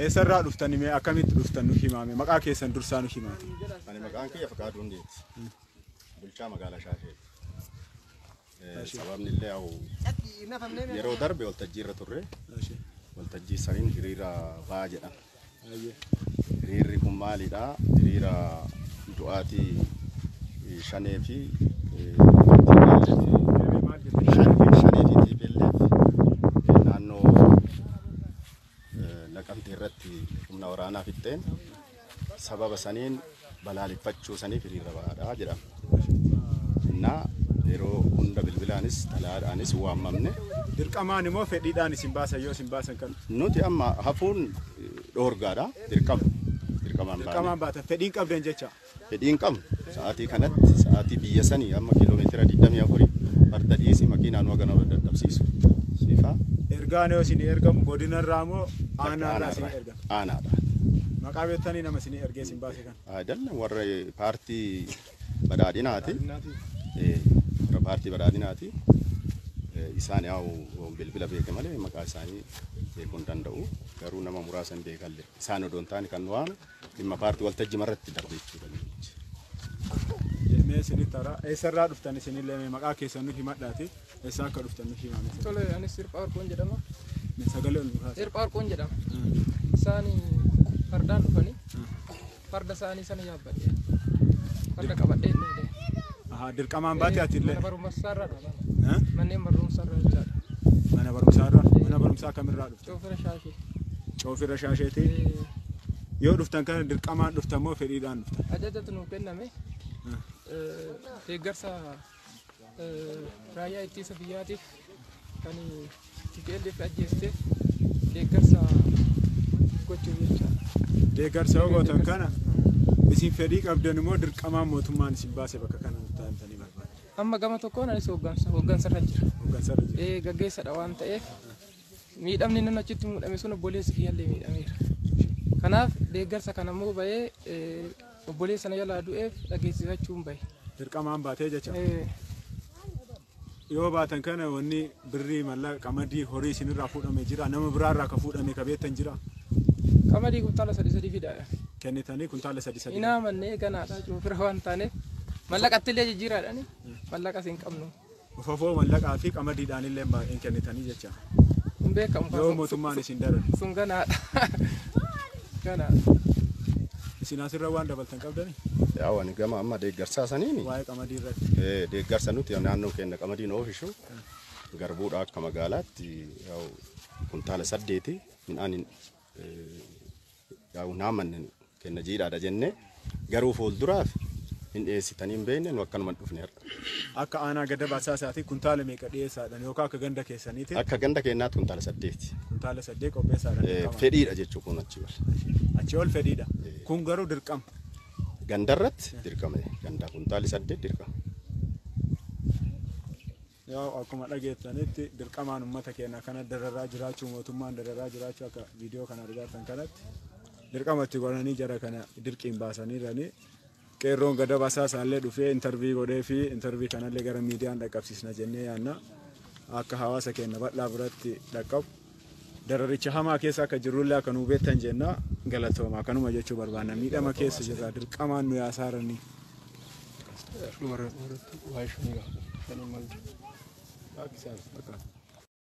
Eessarraa dhuftani mee akkamitti dhuftan nu himame maqaa keessan dursaa nu himate. Ani maqaan kiyya Faqaaduu Hundeeti. Bulchaa magaalaa Shaashee. Sababni illee yeroo darbe waltajjii irra turre. Waltajjii saniin hiriira ba'aa jedhama. Hiriirri kun maalidha? Hiriira du'aatii shanee fi naannoo Naqamtee irratti humna waraanaa fixxeen sababa saniin balaaleffachuu saniif hiriira ba'aadha jedhama. Innaa yeroo hunda bilbilaanis xalayaadhaanis waamamne dirqamaan immoo fedhiidhaan isin baasan yoo isin baasan kan nuti amma hafuun dhoorgaadha dirqamaan baatan fedhiin qabdan jecha fedhiin qabnu sa'aatii kanatti sa'aatii biyya sanii amma kiiloomeetira 24 farda dhiisi makiinaan wagana dadhabsiisu sifa ergaan yoo isin ergamu godinarraa moo aanaarraa isin ergamu aanaadha maqaa beektanii nama isin ergee isin baase kan aydanna warra paartii badhaadhinaati warra paartii badhaadhinaati isaan yaa'u bilbila beeke malee maqaa isaanii beekuu danda'u garuu nama muraasa hin beekalle isaan odoon taane kan waan dhimma paartii waltajjii marratti darbe jechuudha. Mee isin tara eessarraa dhuftan isinillee maqaa keessan nu himadhaati eessa akka dhuftan nu himame. Tole anis Sirphaa Warqoon jedhama. Sagalee ol buusaa. Sirphaa Warqoon jedhama. Isaanii fardaan dhufanii farda isaanii sana yaabbadhee farda qabadhee dhufee. Dirqamaan baatee atillee. Mana barumsaarraa dha. Manneen barumsaarraa jechaadha. Mana barumsaa kamirraa dhufte? Coofira Shaashee. Coofira Shaasheeti. Yoo dhuftan kana dirqamaan dhuftan moo fedhiidhaan dhuftan? Ajajatu nuuf kenname. Deeggarsa raayyaa ittisa biyyaatiif kan TPLF ajjeeste deeggarsa gochuuf jechaadha. Deeggarsa yoo gootan kana isin fedhii qabdan immoo dirqamaan mootummaan isin baase bakka kana taa'anii barbaadu. Amma gama tokkoon anis hooggansarra jira. Gaggeessadha waan ta'eef miidhamni nan achitti muudhame sun obboleessi kiyyallee miidhameera. Kanaaf deeggarsa kana immoo bahee obboleessa sana jalaa du'eef dhageessifachuun bahe. Dirqamaan baatee jecha. Yoo baatan kana wanni birrii mallaqa qamadii horii isinirraa fuudhame jira nama biraarraa ka fuudhame ka beektan jira. Qamadii kuntaala 3 fidaadha. Kennitanii kuntaala 3. Inaa mannee ganaadha Coofira waan taaneef mallaqatti illee jijjiiraadhaani mallaqa siin qabnu. Ufafoo mallaqaa fi qamadiidhaan illee baay'een kennitanii jecha. Hin beekamu. Yoo mootummaan isin daran. Sun ganaadha. Ganaadha. Isin asirra waan dabaltan qabdani? Yaa waan gama amma deeggarsaa saniini. Waa'ee qamadii irratti. Deeggarsa nuti naannoo keenya qamadiin oomishu garbuudha akka magaalaatti kuntaala 8 midhaan yaa'u naamanne kenna jiidhaadha jennee garuu fuulduraaf hin dhiyeessitanii hin beekne nu akkanuma dhufne har'a. Akka aanaa gada baasaa isaatii kuntaala meeqa dhiyeessaadhaan yookaan akka ganda keessaniiti? Akka ganda keenyaatti kuntaala 8. Kuntaala 8 qopheessaadhaan. Fedhiidha jechuun kun achi ol. Achi ol fedhiidha. Kun garuu dirqama. Gandarratti dirqama. Ganda kuntaali 8 dirqama. Yoo akkuma dhageessanitti dirqamaan uummata keenya kana dararaa jiraachuu mootummaan dararaa jiraachuu akka viidiyoo kana argatan kanatti dirqamatti godhanii jara kana dirqiin baasanii jiranii. Qeerroon gada baasaa isaallee dhufee intarvii godhee fi intarvii kanallee gara miidiyaan dhaqqabsiisna jennee yaanna akka hawaasa keenya bal'aa biratti dhaqqabu dararicha hamaa keessa akka jirrullee akka nu beektan jenna galatoomaa kanuma jechuu barbaanna miidhama keessa jirra dirqamaan nu yaasaaranii.